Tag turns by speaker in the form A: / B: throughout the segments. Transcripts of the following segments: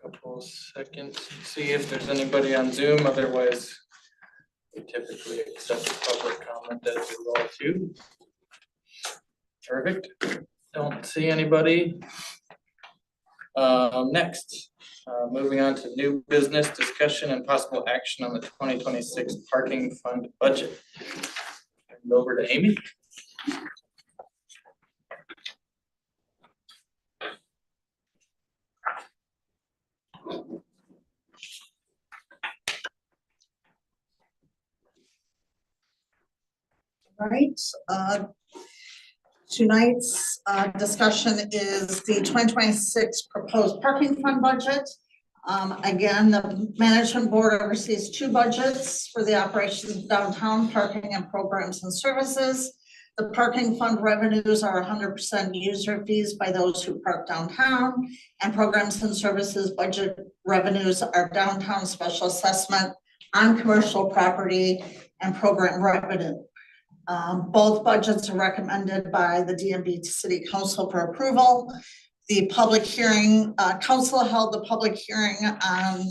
A: Couple seconds, see if there's anybody on Zoom, otherwise we typically accept public comment as we roll too. Perfect, don't see anybody. Next, moving on to new business discussion and possible action on the 2026 parking fund budget. Hand over to Amy.
B: All right, tonight's discussion is the 2026 proposed parking fund budget. Again, the management board oversees two budgets for the operations of downtown parking and programs and services. The parking fund revenues are 100% user fees by those who park downtown, and programs and services budget revenues are downtown special assessment on commercial property and program revenue. Both budgets are recommended by the DMB City Council for approval. The public hearing, council held the public hearing on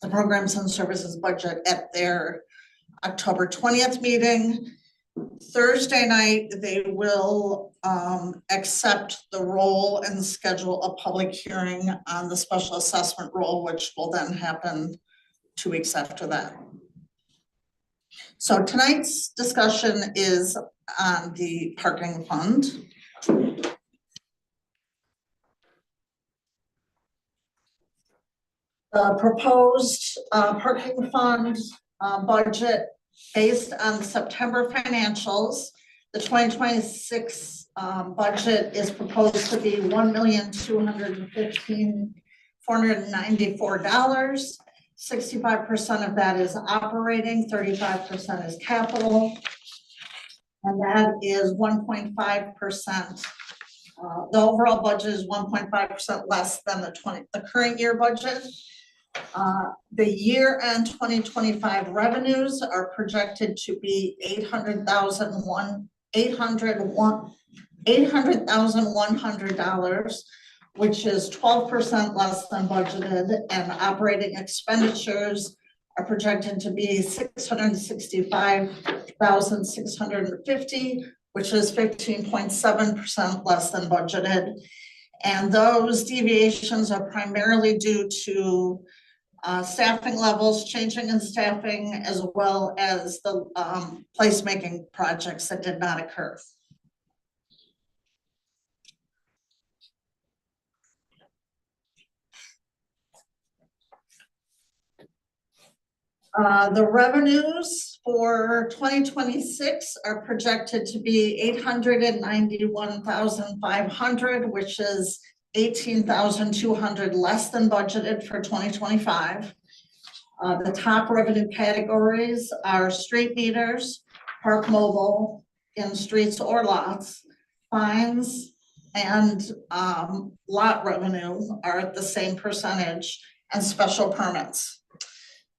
B: the programs and services budget at their October 20th meeting. Thursday night, they will accept the roll and schedule a public hearing on the special assessment roll, which will then happen 2 weeks after that. So tonight's discussion is on the parking fund. The proposed parking fund budget based on September financials, the 2026 budget is proposed to be $1,215,494. 65% of that is operating, 35% is capital, and that is 1.5%. The overall budget is 1.5% less than the current year budget. The year-end 2025 revenues are projected to be $800,100, which is 12% less than budgeted, and operating expenditures are projected to be $665,650, which is 15.7% less than budgeted. And those deviations are primarily due to staffing levels changing in staffing, as well as the placemaking projects that did not occur. The revenues for 2026 are projected to be $891,500, which is $18,200 less than budgeted for 2025. The top revenue categories are street meters, park mobile in streets or lots, fines, and lot revenue are at the same percentage, and special permits.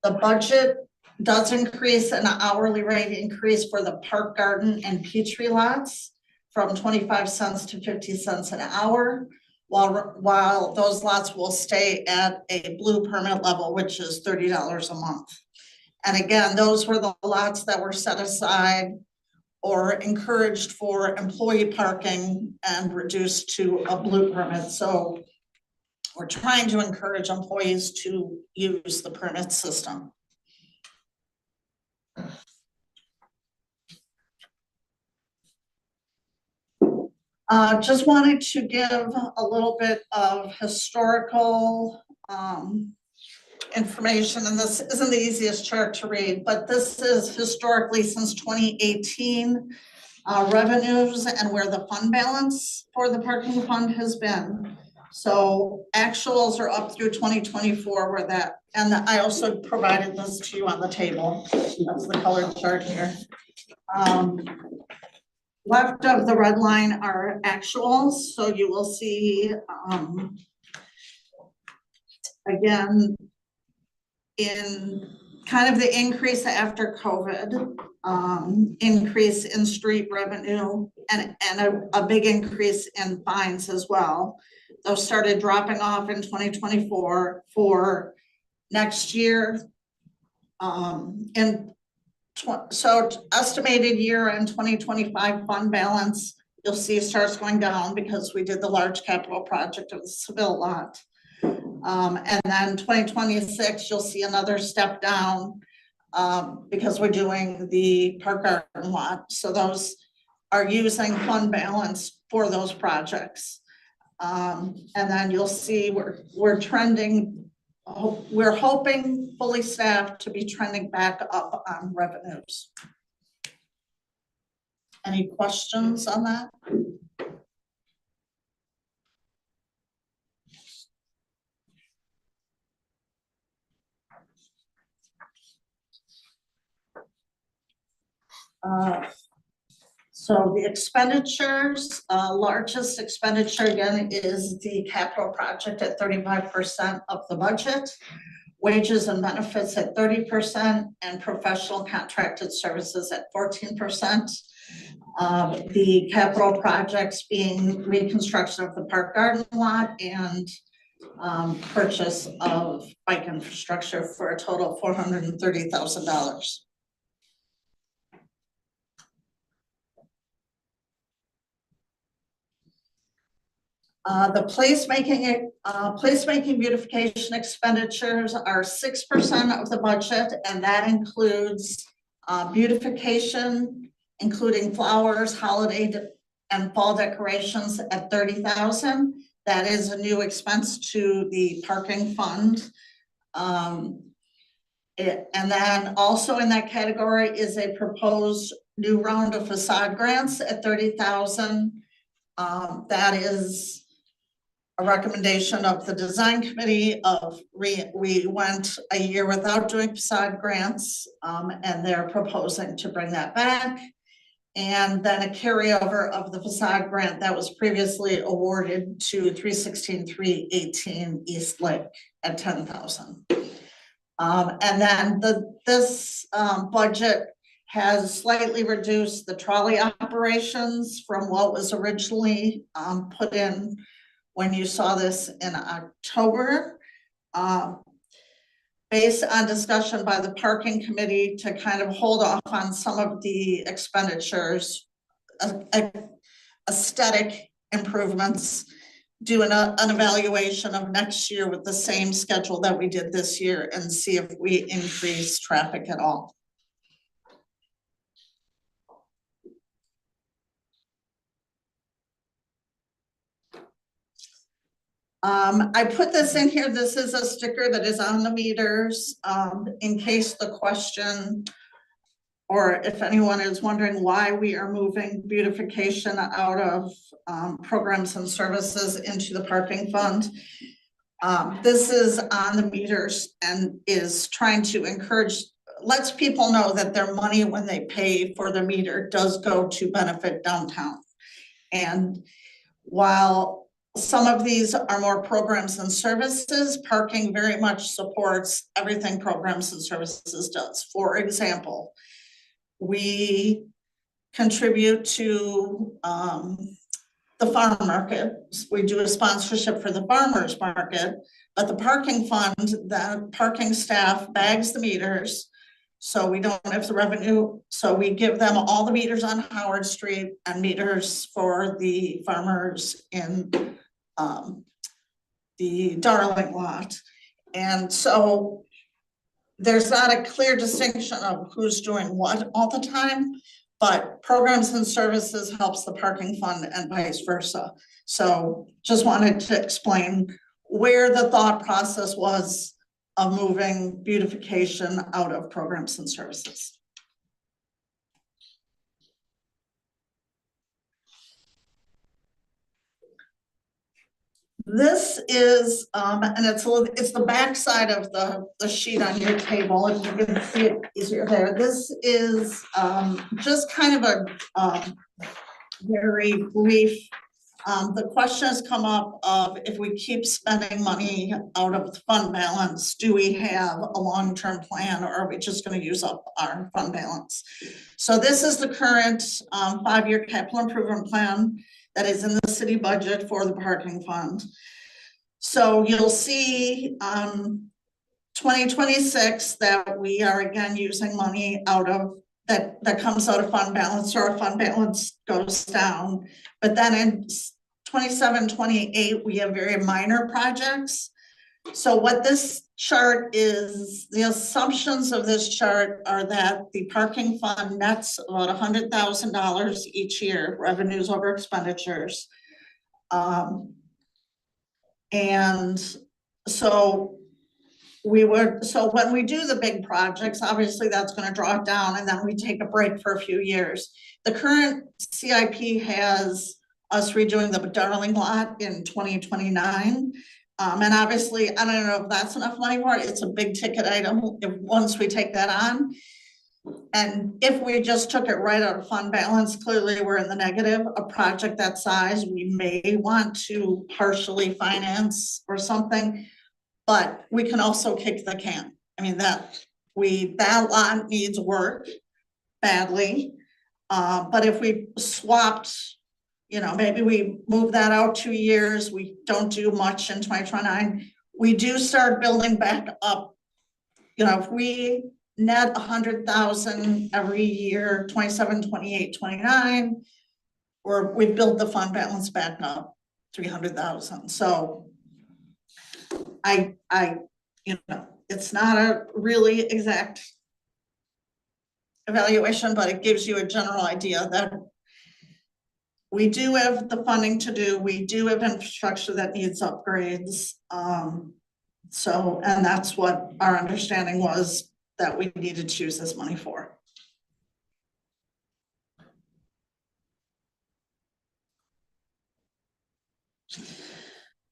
B: The budget does increase an hourly rate increase for the park garden and peachtree lots from 25 cents to 50 cents an hour, while those lots will stay at a blue permit level, which is $30 a month. And again, those were the lots that were set aside or encouraged for employee parking and reduced to a blue permit. So we're trying to encourage employees to use the permit system. Just wanted to give a little bit of historical information, and this isn't the easiest chart to read, but this is historically since 2018 revenues and where the fund balance for the parking fund has been. So actuals are up through 2024 where that, and I also provided this to you on the table. That's the colored chart here. Left of the red line are actuals. So you will see, again, in kind of the increase after COVID, increase in street revenue and a big increase in fines as well. those started dropping off in 2024 for next year. So estimated year in 2025 fund balance, you'll see it starts going down because we did the large capital project of the Seville lot. And then 2026, you'll see another step down because we're doing the Park Garden lot. So those are using fund balance for those projects. And then you'll see we're trending, we're hoping fully staffed to be trending back up on revenues. Any questions on that? So the expenditures, largest expenditure again is the capital project at 35% of the budget, wages and benefits at 30%, and professional contracted services at 14%. The capital projects being reconstruction of the Park Garden lot and purchase of bike infrastructure for a total of $430,000. The placemaking beautification expenditures are 6% of the budget, and that includes beautification, including flowers, holiday and fall decorations at $30,000. That is a new expense to the parking fund. And then also in that category is a proposed new round of facade grants at $30,000. That is a recommendation of the design committee we went a year without doing facade grants, and they're proposing to bring that back. And then a carryover of the facade grant that was previously awarded to 316-318 East Lake at $10,000. And then this budget has slightly reduced the trolley operations from what was originally put in when you saw this in October, based on discussion by the parking committee to kind of hold off on some of the expenditures, aesthetic improvements, do an evaluation of next year with the same schedule that we did this year and see if we increase traffic at all. I put this in here. This is a sticker that is on the meters in case the question, or if anyone is wondering why we are moving beautification out of programs and services into the parking fund. This is on the meters and is trying to encourage, lets people know that their money when they pay for the meter does go to benefit downtown. And while some of these are more programs and services, parking very much supports everything programs and services does. For example, we contribute to the farm market. We do a sponsorship for the farmers market, but the parking fund, the parking staff bags the meters. So we don't have the revenue. So we give them all the meters on Howard Street and meters for the farmers in the Darling lot. And so there's not a clear distinction of who's doing what all the time, but programs and services helps the parking fund and vice versa. So just wanted to explain where the thought process was of moving beautification out of programs and services. This is, and it's the back side of the sheet on your table, if you can see it easier there. This is just kind of a very brief, the question has come up of if we keep spending money out of the fund balance, do we have a long-term plan or are we just going to use up our fund balance? So this is the current 5-year capital improvement plan. that is in the city budget for the parking fund. So you'll see 2026 that we are again using money out of that comes out of fund balance, or our fund balance goes down. But then in 27, 28, we have very minor projects. So what this chart is, the assumptions of this chart are that the parking fund nets about $100,000 each year, revenues over expenditures. And so when we do the big projects, obviously that's going to draw it down, and then we take a break for a few years. The current CIP has us redoing the Darling lot in 2029. And obviously, I don't know if that's enough money for it. It's a big ticket item once we take that on. And if we just took it right out of fund balance, clearly we're in the negative. A project that size, we may want to partially finance or something, but we can also kick the can. I mean, that lot needs work badly. But if we swapped, maybe we move that out 2 years, we don't do much in 2029, we do start building back up. If we net 100,000 every year, 27, 28, 29, or we've built the fund balance back up 300,000. So it's not a really exact evaluation, but it gives you a general idea that we do have the funding to do, we do have infrastructure that needs upgrades. And that's what our understanding was that we needed to use this money for.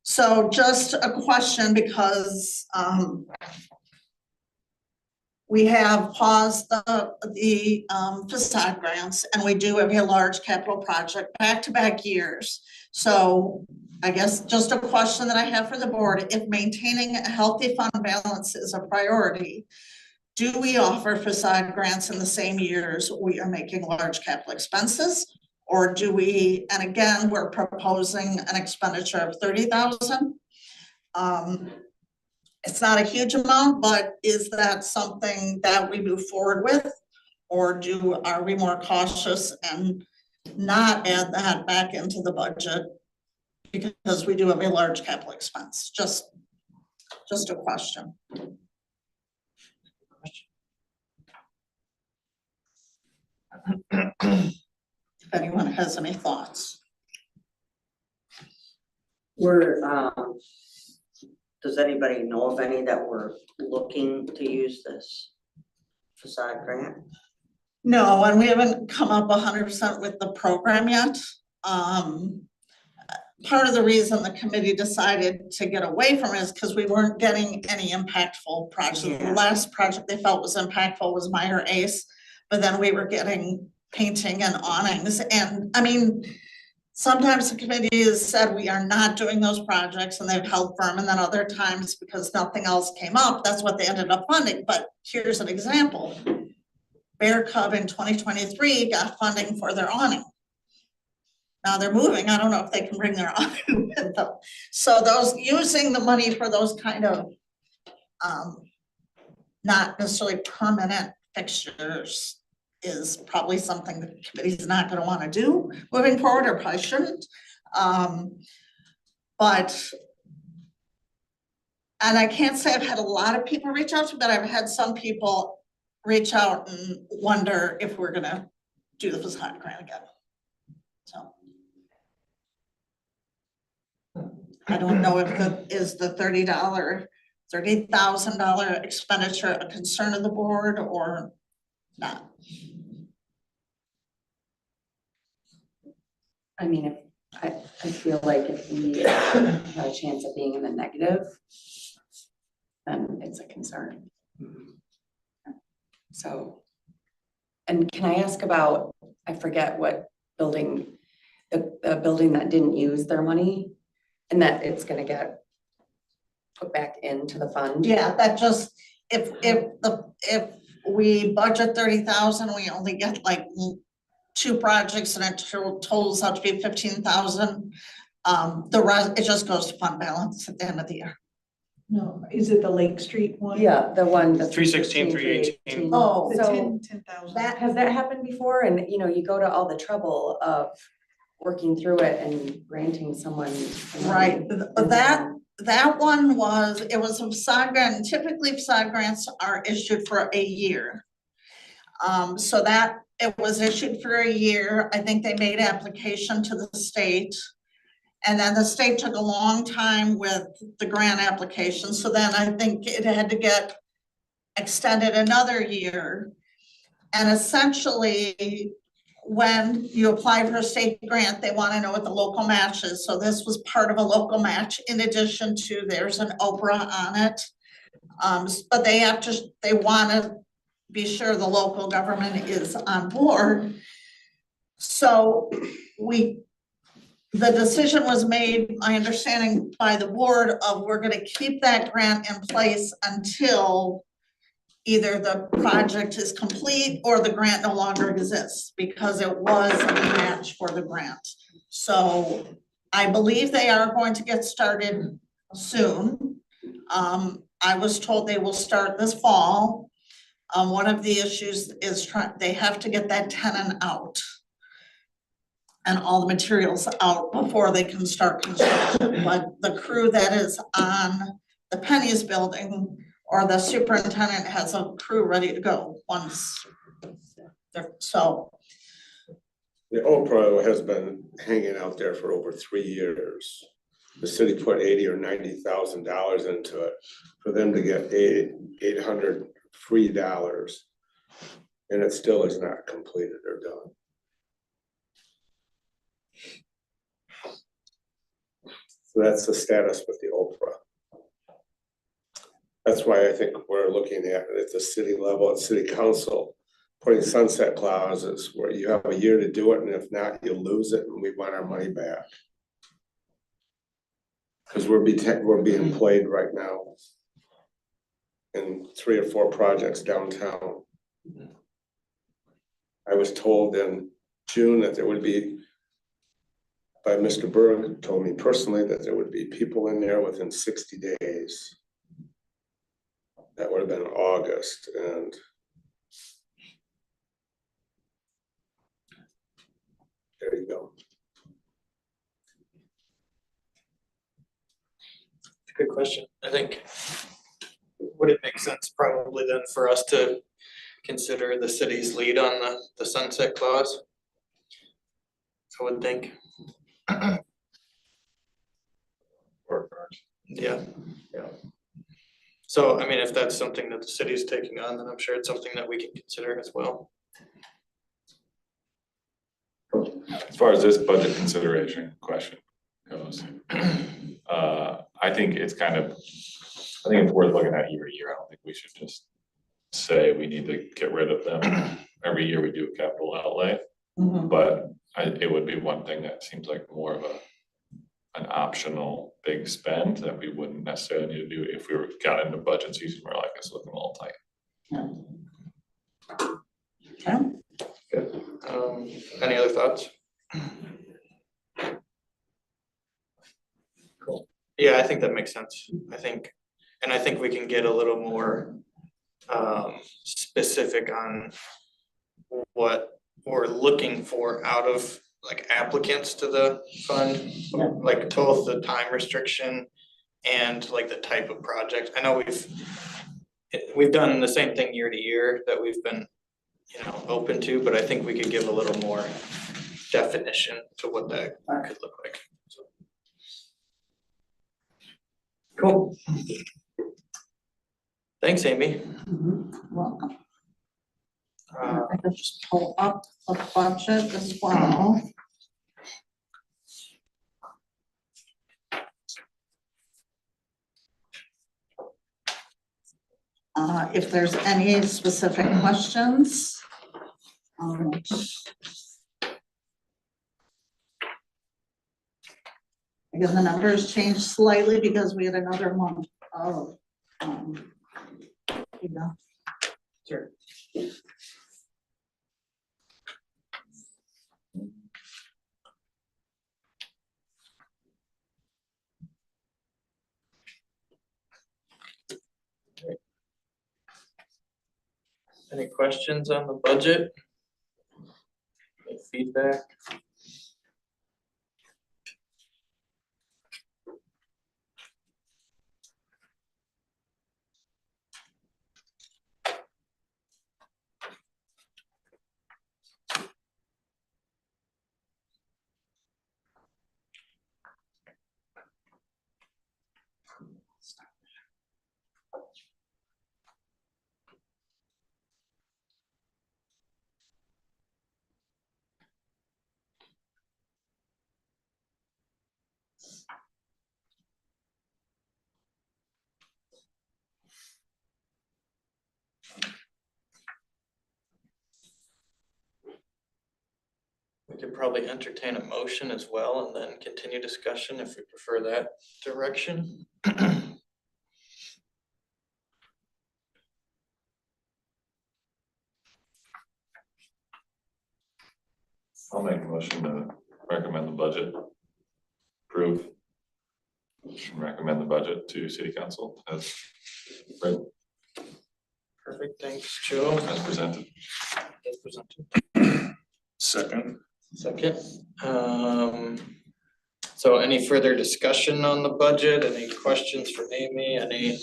B: So just a question, because we have paused the facade grants, and we do have a large capital project back-to-back years. So I guess just a question that I have for the board: if maintaining a healthy fund balance is a priority, do we offer facade grants in the same years we are making large capital expenses? Or do we, and again, we're proposing an expenditure of $30,000. It's not a huge amount, but is that something that we move forward with? Or are we more cautious and not add that back into the budget because we do have a large capital expense? Just a question. If anyone has any thoughts.
C: Does anybody know of any that were looking to use this facade grant?
B: No, and we haven't come up 100% with the program yet. Part of the reason the committee decided to get away from it is because we weren't getting any impactful projects. Yeah. The last project they felt was impactful was Meyer Ace, but then we were getting painting and awnings. And I mean, sometimes the committee has said we are not doing those projects and they've held firm, and then other times because nothing else came up, that's what they ended up funding. But here's an example. Bear Cub in 2023 got funding for their awning. Now they're moving. I don't know if they can bring their awning with them. So those using the money for those kind of not necessarily permanent fixtures is probably something the committee is not going to want to do moving forward, or probably shouldn't. But I can't say I've had a lot of people reach out to me, but I've had some people reach out and wonder if we're going to do the facade grant again. So I don't know if is the $30,000 expenditure a concern of the board or not.
D: I mean, I feel like if we have a chance of being in the negative, then it's a concern. So, and can I ask about, I forget what building, the building that didn't use their money and that it's going to get put back into the fund?
B: Yeah, that just, if we budget 30,000, we only get like two projects and it totals out to be 15,000. The rest, it just goes to fund balance at the end of the year.
E: No, is it the Lake Street one?
D: Yeah, the one, the
A: 316, 318.
B: Oh,
E: The
D: So
E: 10,000.
D: has that happened before? And, you know, you go to all the trouble of working through it and granting someone.
B: right, that one was, it was a facade grant, and typically facade grants are issued for a year. So that, it was issued for a year, I think they made application to the state. And then the state took a long time with the grant application, so then I think it had to get extended another year. And essentially, when you apply for a state grant, they want to know what the local match is. So this was part of a local match in addition to there's an Oprah on it. But they want to be sure the local government is on board. So the decision was made, my understanding, by the board of we're gonna keep that grant in place until either the project is complete or the grant no longer exists, because it was a match for the grant. So I believe they are going to get started soon. I was told they will start this fall. One of the issues is they have to get that tenant out and all the materials out before they can start construction. But the crew that is on the Penny's building, or the superintendent has a crew ready to go once they're, so.
F: The Oprah has been hanging out there for over 3 years. The city put $80,000 or $90,000 into it for them to get $800 free dollars. And it still is not completed or done. So that's the status with the Oprah. That's why I think we're looking at the city level, at city council, putting sunset clauses where you have a year to do it, and if not, you lose it, and we want our money back. Because we're being played right now in 3 or 4 projects downtown. I was told in June that there would be, by Mr. Berg, told me personally that there would be people in there within 60 days. That would have been August, and there you go.
A: Good question. I think, would it make sense probably then for us to consider the city's lead on the sunset clause? I would think. Yeah. So, I mean, if that's something that the city's taking on, then I'm sure it's something that we can consider as well.
G: As far as this budget consideration question goes, I think it's worth looking at year to year. I don't think we should just say we need to get rid of them. Every year we do a capital outlay, but it would be one thing that seems like more of an optional big spend that we wouldn't necessarily need to do if we got into budget season where like it's looking a little tight.
B: Okay.
A: Good. Any other thoughts? Cool. Yeah, I think that makes sense. I think we can get a little more specific on what we're looking for out of like applicants to the fund, like both the time restriction and like the type of project. I know we've done the same thing year to year that we've been, open to, but I think we could give a little more definition to what that could look like. So. Cool. Thanks, Amy.
B: Welcome. I can just pull up the budget as well. If there's any specific questions. Again, the numbers changed slightly because we had another month of,
A: Sure. Any questions on the budget? Any feedback? We could probably entertain a motion as well and then continue discussion if we prefer that direction.
G: I'll make a motion to recommend the budget. Approve. And recommend the budget to city council as read,
A: Perfect, thanks, Joe.
G: as presented.
A: As presented.
F: Second.
A: Second, so any further discussion on the budget, any questions for Amy, any?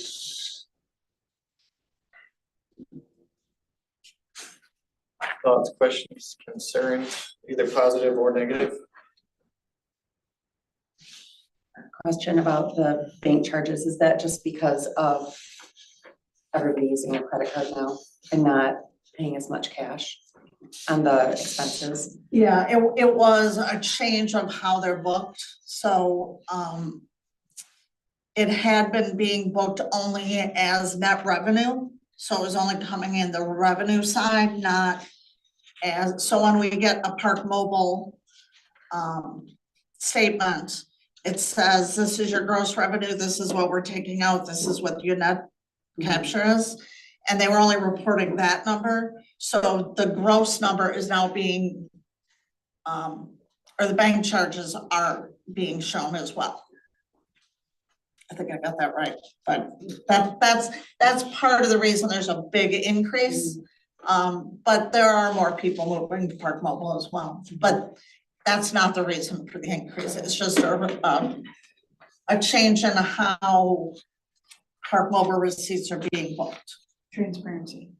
A: Thoughts, questions, concerns, either positive or negative?
D: Question about the bank charges, is that just because of everybody using a credit card now and not paying as much cash on the expenses?
B: Yeah, it was a change of how they're booked, so, it had been being booked only as net revenue, so it was only coming in the revenue side, not as, so when we get a Park Mobile, statement, it says, this is your gross revenue, this is what we're taking out, this is what your net capture is. And they were only reporting that number, so the gross number is now being, or the bank charges are being shown as well. I think I got that right, but that's part of the reason there's a big increase. But there are more people moving to Park Mobile as well, but that's not the reason for the increase, it's just a change in how Park Mobile receipts are being booked.
E: Transparency.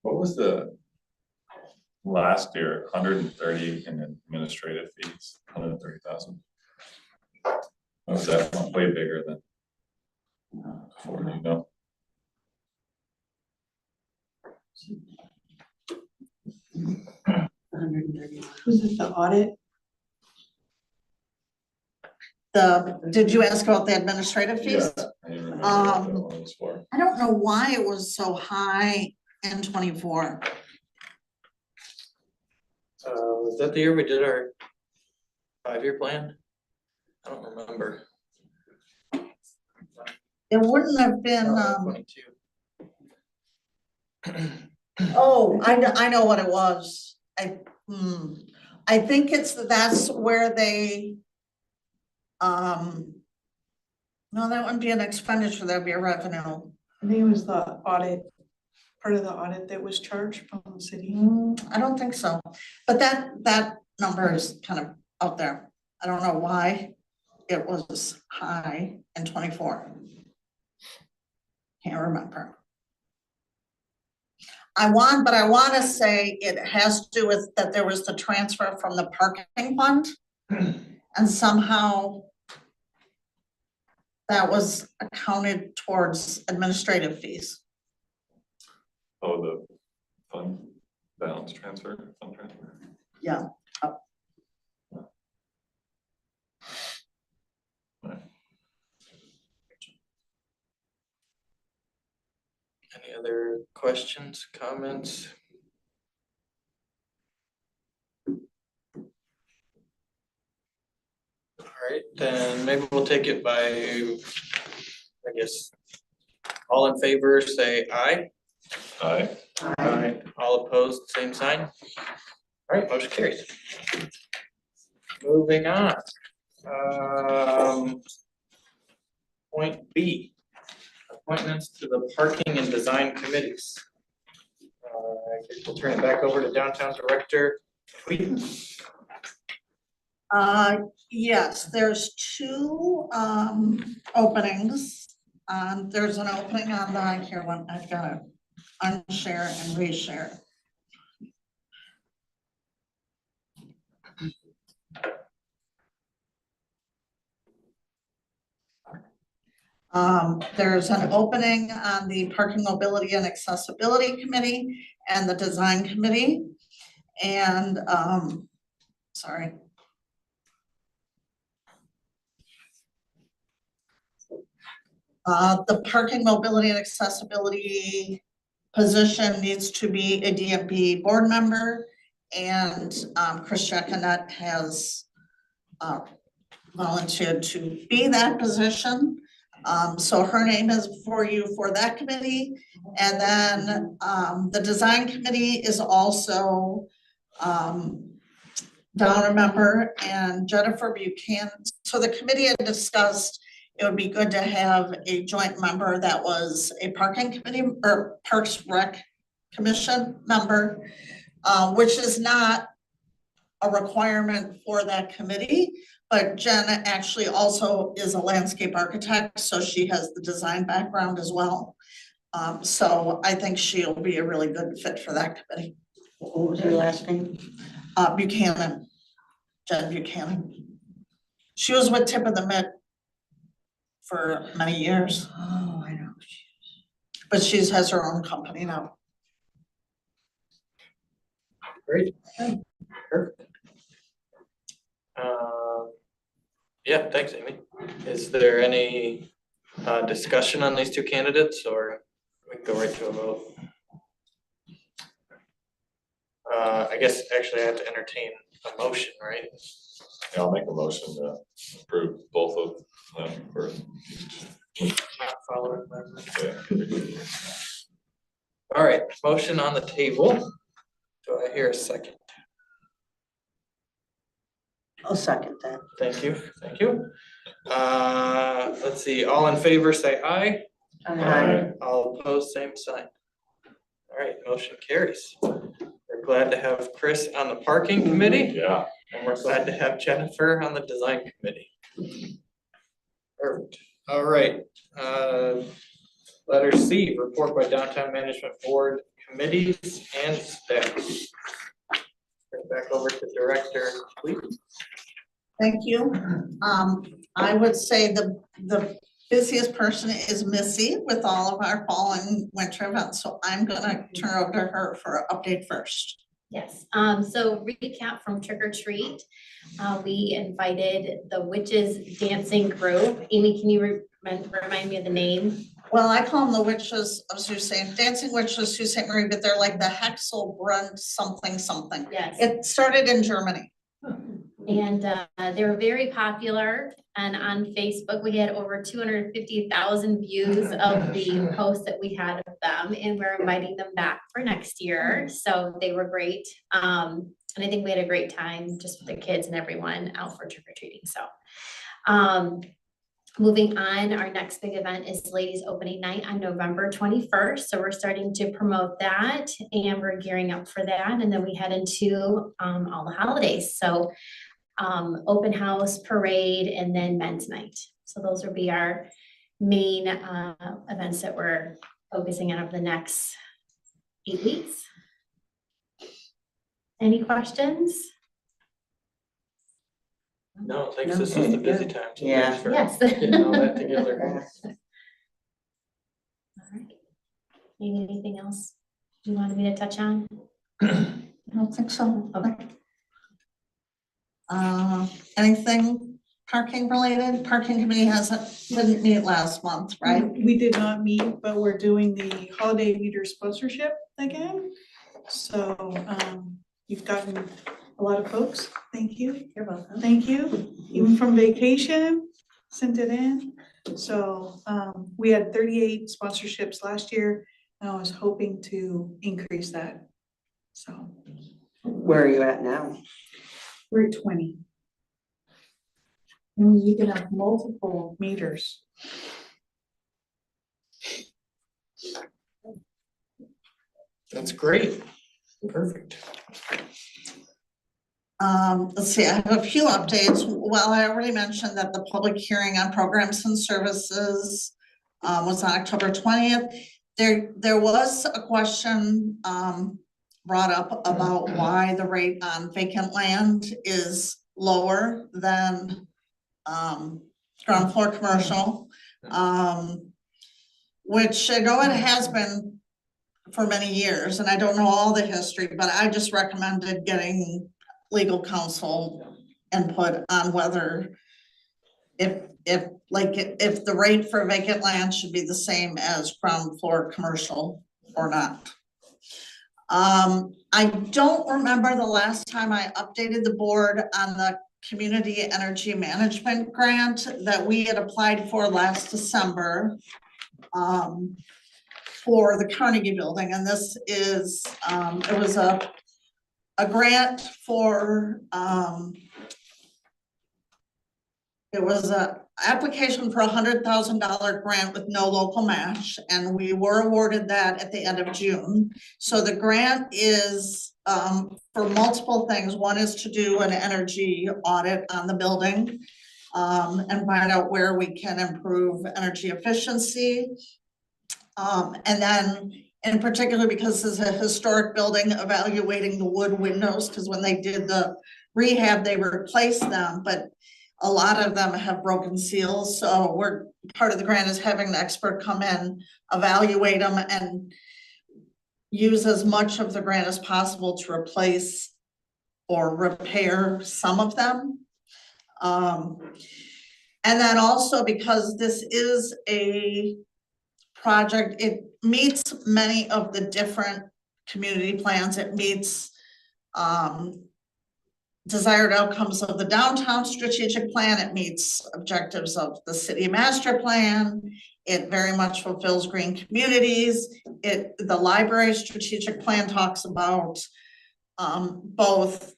G: What was the last year, 130 in administrative fees, 130,000? Was that one way bigger than before, do you know?
E: Was it the audit?
B: Did you ask about the administrative fees?
G: Yeah, I didn't remember what that one was for.
B: I don't know why it was so high in 24.
A: Was that the year we did our 5-year plan? I don't remember.
B: It wouldn't have been,
A: 22.
B: oh, I know what it was. I think that's where they, no, that wouldn't be an expenditure, that'd be a revenue.
E: I think it was the audit, part of the audit that was charged from the city.
B: I don't think so, but that number is kind of out there. I don't know why it was high in 24. Can't remember. I want to say it has to do with that there was the transfer from the parking fund. And somehow that was accounted towards administrative fees.
G: Oh, the fund balance transfer, fund transfer.
B: Yeah.
A: Any other questions, comments? All right, then maybe we'll take it by, I guess, all in favor, say aye.
G: Aye.
A: Aye. All opposed, same sign. All right, motion carries. Moving on. point B, appointments to the parking and design committees. I guess we'll turn it back over to downtown director Whedon.
B: Yes, there's two, openings. There's an opening on the, here one, I've got to unshare and reshare. There's an opening on the Parking, Mobility and Accessibility Committee and the Design Committee. And, sorry. The Parking, Mobility and Accessibility position needs to be a DMB board member. And Chris Jackinet has volunteered to be that position. So her name is for you for that committee. And then the design committee is also Donna member and Jennifer Buchanan. So the committee had discussed it would be good to have a joint member that was a parking committee or Parks Rec Commission member, which is not a requirement for that committee. But Jen actually also is a landscape architect, so she has the design background as well. So I think she'll be a really good fit for that committee.
C: What was your last name?
B: Buchanan, Jen Buchanan. She was with Tip of the Mid for many years,
C: Oh, I know.
B: but she has her own company now.
A: Great. Perfect. Yeah, thanks, Amy. Is there any discussion on these two candidates, or we can go right to a vote? I guess actually I have to entertain a motion, right?
G: Yeah, I'll make a motion to approve both of them for.
A: Not following that.
G: Yeah.
A: All right, motion on the table. Do I hear a second?
C: I'll second that.
A: Thank you, thank you. Let's see, all in favor, say aye.
C: Aye.
A: All opposed, same sign. All right, motion carries. We're glad to have Chris on the parking committee,
G: Yeah,
A: and we're glad to have Jennifer on the design committee. Perfect. All right, letter C, report by downtown management board committees and staff. Turn it back over to Director Whedon.
B: Thank you. I would say the busiest person is Missy with all of our fall and winter events. So I'm gonna turn over to her for an update first.
H: Yes, so recap from Trick or Treat. We invited the Witches Dancing Group. Amy, can you remind me of the name?
B: Well, I call them the Witches of Sault Ste. Dancing Witches of Sault Ste. Marie, but they're like the Hexelbrunn something something.
H: Yes.
B: It started in Germany.
H: And they were very popular, and on Facebook, we had over 250,000 views of the post that we had of them, and we're inviting them back for next year, so they were great. And I think we had a great time just with the kids and everyone out for trick-or-treating, so. Moving on, our next big event is Ladies Opening Night on November 21st. So we're starting to promote that and we're gearing up for that. And then we head into all the holidays. So open house, parade, and then men's night. So those will be our main events that we're focusing on over the next 8 weeks. Any questions?
A: No, thanks, this is the busy time, so
C: Yeah.
A: thanks for
H: Yes.
A: getting all that together.
H: All right. Maybe anything else you wanted me to touch on?
B: I don't think so.
H: Okay.
B: Anything parking related? Parking committee didn't meet last month, right?
E: We did not meet, but we're doing the holiday leader sponsorship again. So, you've gotten a lot of folks. Thank you.
B: You're welcome.
E: Thank you. Even from vacation, sent it in. So, we had 38 sponsorships last year, and I was hoping to increase that. So
C: Where are you at now?
E: we're at 20. And you can have multiple meters.
A: That's great. Perfect.
B: Let's see, I have a few updates. Well, I already mentioned that the public hearing on programs and services was on October 20th. There was a question brought up about why the rate on vacant land is lower than ground floor commercial. Which I know it has been for many years, and I don't know all the history, but I just recommended getting legal counsel input on whether if the rate for vacant land should be the same as ground floor commercial or not. I don't remember the last time I updated the board on the community energy management grant that we had applied for last December for the Carnegie Building, and this is, it was a grant for, it was a application for $100,000 grant with no local match, and we were awarded that at the end of June. So the grant is for multiple things. One is to do an energy audit on the building and find out where we can improve energy efficiency. And then in particular, because this is a historic building, evaluating the wood windows, because when they did the rehab, they replaced them, but a lot of them have broken seals. So part of the grant is having the expert come in, evaluate them, and use as much of the grant as possible to replace or repair some of them. And then also because this is a project, it meets many of the different community plans. It meets desired outcomes of the downtown strategic plan. It meets objectives of the city master plan. It very much fulfills green communities. The library strategic plan talks about both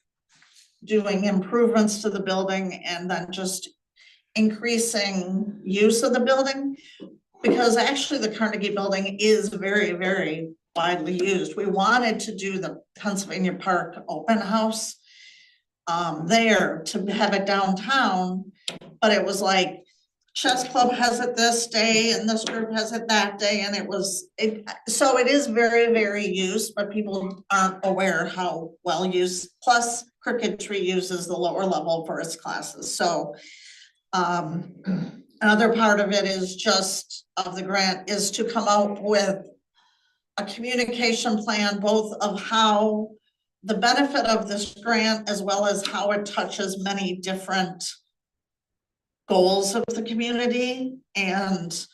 B: doing improvements to the building and then just increasing use of the building. Because actually the Carnegie Building is very, very widely used. We wanted to do the Pennsylvania Park open house there to have it downtown, but it was like chess club has it this day and this group has it that day, and so it is very, very used, but people aren't aware how well used. Plus Cricketry uses the lower level for its classes. So another part of it is just of the grant is to come out with a communication plan, both of how the benefit of this grant as well as how it touches many different goals of the community. And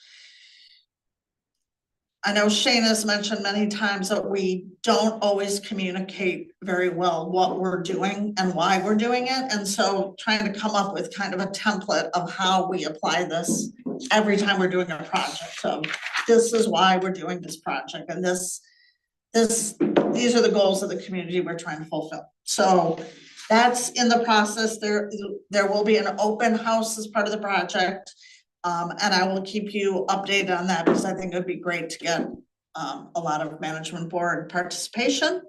B: I know Shane has mentioned many times that we don't always communicate very well what we're doing and why we're doing it. And so trying to come up with kind of a template of how we apply this every time we're doing a project. So this is why we're doing this project, and these are the goals of the community we're trying to fulfill. So that's in the process. There will be an open house as part of the project. And I will keep you updated on that because I think it would be great to get a lot of management board participation.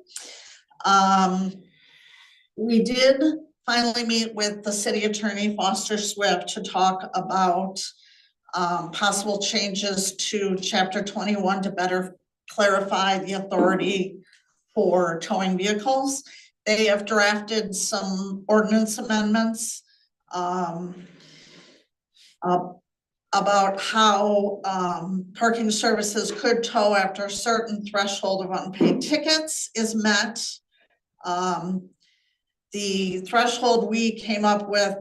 B: We did finally meet with the city attorney, Foster Swift, to talk about possible changes to Chapter 21 to better clarify the authority for towing vehicles. They have drafted some ordinance amendments about how parking services could tow after a certain threshold of unpaid tickets is met. The threshold we came up with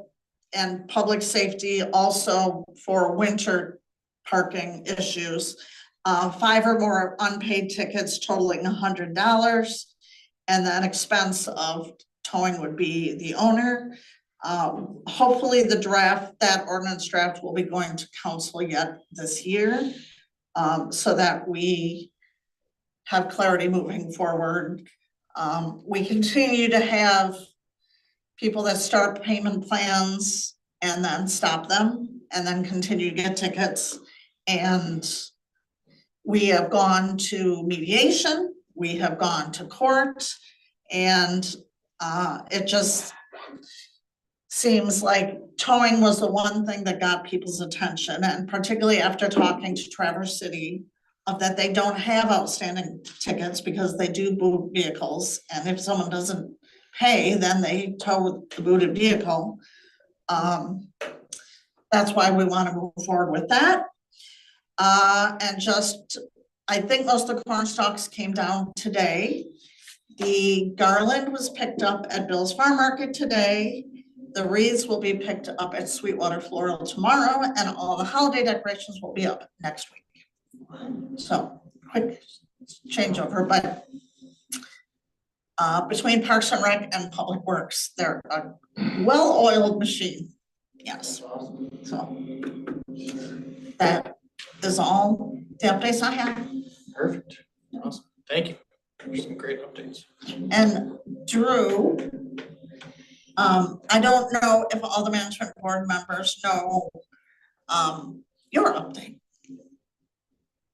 B: and public safety also for winter parking issues, 5 or more unpaid tickets totaling $100, and then expense of towing would be the owner. Hopefully that ordinance draft will be going to council yet this year, so that we have clarity moving forward. We continue to have people that start payment plans and then stop them and then continue to get tickets. And we have gone to mediation, we have gone to court, and it just seems like towing was the one thing that got people's attention, and particularly after talking to Traverse City of that they don't have outstanding tickets because they do boot vehicles, and if someone doesn't pay, then they tow the booted vehicle. That's why we want to move forward with that. And just, I think most of the corn stalks came down today. The garland was picked up at Bill's Farm Market today. The wreaths will be picked up at Sweetwater Floral tomorrow, and all the holiday decorations will be up next week. So, quick changeover, but between Parks and Rec and Public Works, they're a well-oiled machine. Yes, so that is all the updates I have.
A: Perfect, awesome, thank you. There's some great updates.
B: And Drew, I don't know if all the management board members know your update,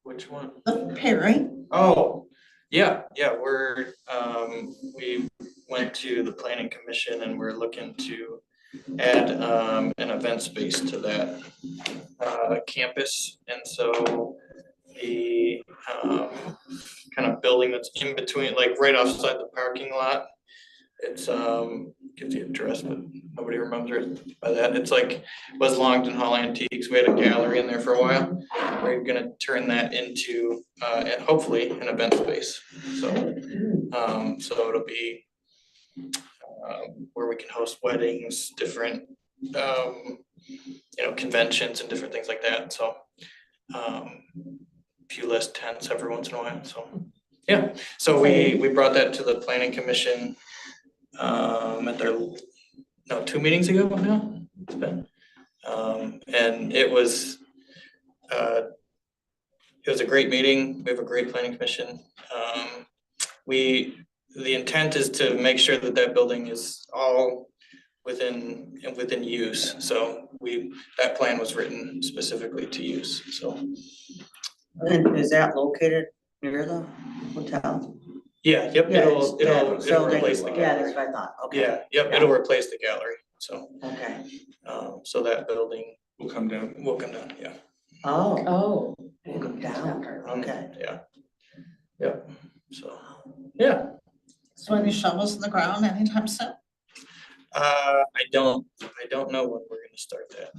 A: Which one?
B: the Perry.
A: Oh, yeah, we went to the planning commission and we're looking to add an event space to that campus. And so the kind of building that's in between, like right outside the parking lot, it's gives you address, but nobody remembers it by that. It's like, was Longton Hall Antiques. We had a gallery in there for a while. We're gonna turn that into and hopefully an event space. So so it'll be where we can host weddings, different conventions and different things like that. So a few less tents every once in a while. So yeah, so we brought that to the planning commission at their 2 meetings ago now. It's been and it was a great meeting. We have a great planning commission. The intent is to make sure that that building is all within use. So that plan was written specifically to use, so.
C: And is that located near the hotel?
A: Yeah, yep, it'll
C: So they-
A: replace the
C: Yeah,
A: gallery.
C: that's what I thought, okay.
A: Yeah, yep, it'll replace the gallery, so,
C: Okay.
A: so that building
G: Will come down.
A: will come down, yeah.
C: Oh,
D: Oh.
C: we'll go down, okay.
A: Yeah, yep, so, yeah.
B: So any shovels in the ground anytime soon?
A: I don't know when we're gonna start that,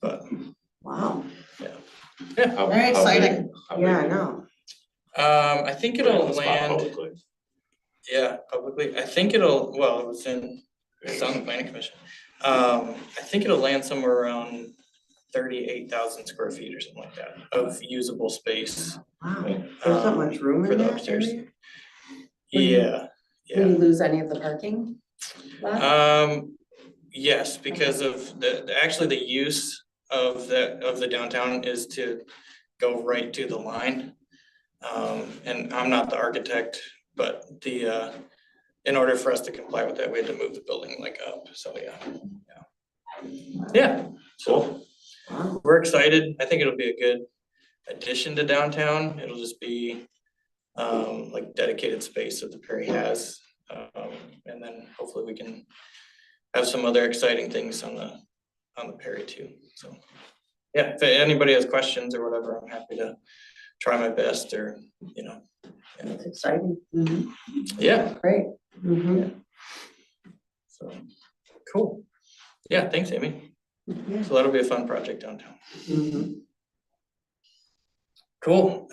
A: but,
C: Wow,
A: yeah.
B: Very
G: How big-
B: exciting.
G: how big
C: yeah, I
G: is it?
C: know.
A: I think
G: Put it on
A: it'll
G: the spot
A: land,
G: publicly.
A: yeah, publicly, I think well, it's on the planning commission. I think it'll land somewhere around 38,000 square feet or something like that of usable space.
C: Wow, there's not much room
A: for
C: in
A: the
C: that
A: upstairs.
C: area?
A: Yeah,
D: Will
A: yeah.
D: you lose any of the parking? lot?
A: Yes, because of actually the use of the downtown is to go right to the line. And I'm not the architect, but in order for us to comply with that, we had to move the building like up, so yeah. So
C: Wow.
A: we're excited. I think it'll be a good addition to downtown. It'll just be like dedicated space that the Perry has. And then hopefully we can have some other exciting things on the Perry too. So yeah, if anybody has questions or whatever, I'm happy to try my best or,
C: That's exciting.
A: yeah,
D: Great.
A: so cool. Yeah, thanks, Amy.
C: Yeah.
A: So that'll be a fun project downtown.
C: Mhm.
A: Cool.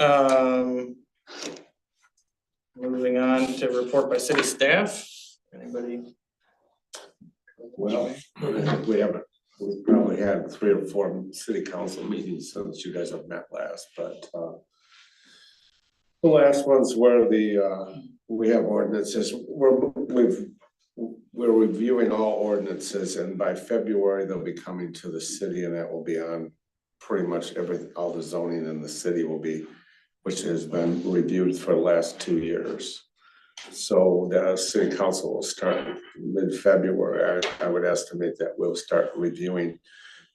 A: Moving on to report by city staff. Anybody?
F: Well, we probably had 3 or 4 city council meetings since you guys have met last, but the last ones where we have ordinances, we're reviewing all ordinances, and by February, they'll be coming to the city, and that will be on pretty much all the zoning in the city will be, which has been reviewed for the last 2 years. So the city council will start mid-February. I would estimate that we'll start reviewing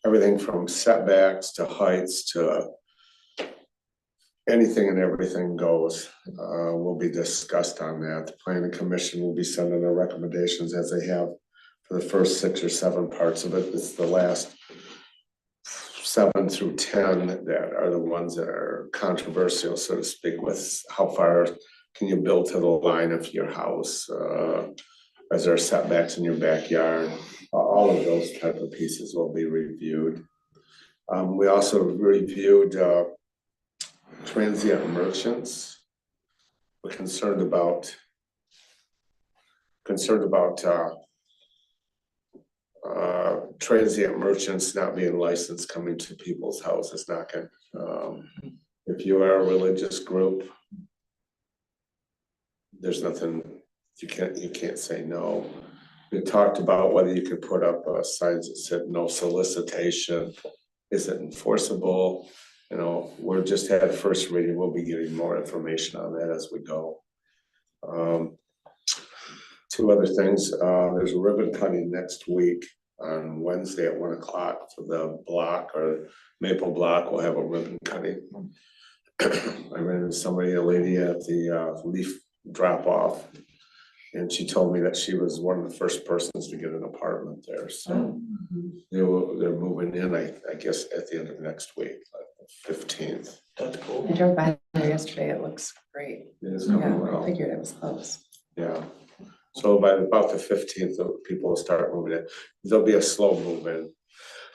F: everything from setbacks to heights to anything and everything goes, will be discussed on that. The planning commission will be sending their recommendations as they have for the first 6 or 7 parts of it. It's the last 7 through 10 that are the ones that are controversial, so to speak, with how far can you build to the line of your house? Is there setbacks in your backyard? All of those type of pieces will be reviewed. We also reviewed transient merchants. We're concerned about transient merchants not being licensed coming to people's houses knocking. If you are a religious group, there's nothing, you can't say no. We talked about whether you could put up signs that said no solicitation. Is it enforceable? You know, we're just had first reading. We'll be getting more information on that as we go. 2 other things. There's a ribbon cutting next week on Wednesday at 1 o'clock for the block or Maple Block. We'll have a ribbon cutting. I ran into somebody, a lady at the leaf drop off. And she told me that she was one of the first persons to get an apartment there, so they're moving in, I guess, at the end of next week, like the 15th.
A: That's cool.
D: I drove by there yesterday, it looks great.
F: It is
D: Yeah,
F: coming
D: I
F: well,
D: figured it was close.
F: yeah. So by about the 15th, people will start moving in. There'll be a slow move in.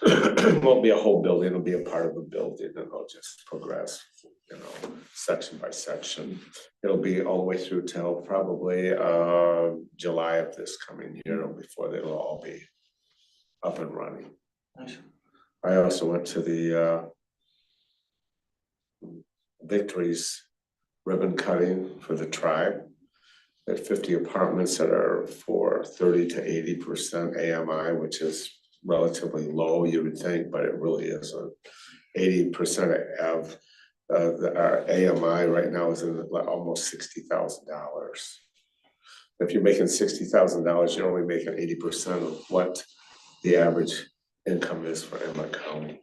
F: It won't be a whole building, it'll be a part of a building, and they'll just progress, you know, section by section. It'll be all the way through till probably July of this coming year before they'll all be up and running.
A: Nice.
F: I also went to the Victories ribbon cutting for the tribe. At 50 apartments that are for 30 to 80% AMI, which is relatively low, you would think, but it really isn't. 80% of our AMI right now is in almost $60,000. If you're making $60,000, you're only making 80% of what the average income is for Emma County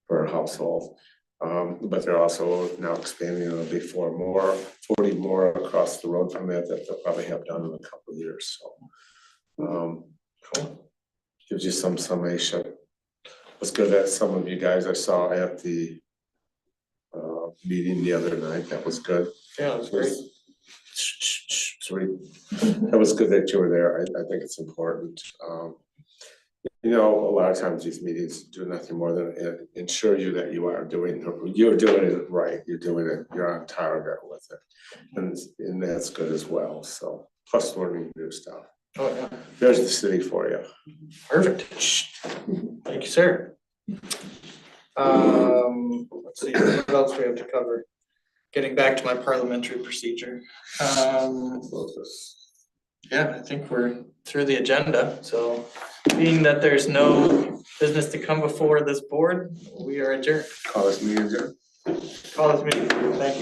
F: for a household. But they're also now expanding. It'll be 40 more across the road from that they'll probably have done in a couple of years. So cool. Gives you some summation. It's good that some of you guys I saw at the meeting the other night. That was good.
A: Yeah, it was great.
F: Sorry. That was good that you were there. I think it's important. You know, a lot of times these meetings do nothing more than ensure you that you're doing it right. You're on target with it. And that's good as well. So plus learning new stuff.
A: Oh, yeah.
F: There's the city for you.
A: Perfect. Thank you, sir. Let's see, what else we have to cover? Getting back to my parliamentary procedure. Yeah, I think we're through the agenda, so being that there's no business to come before this board, we are adjourned.
F: Call this meeting adjourned.
A: Call this meeting, thank you.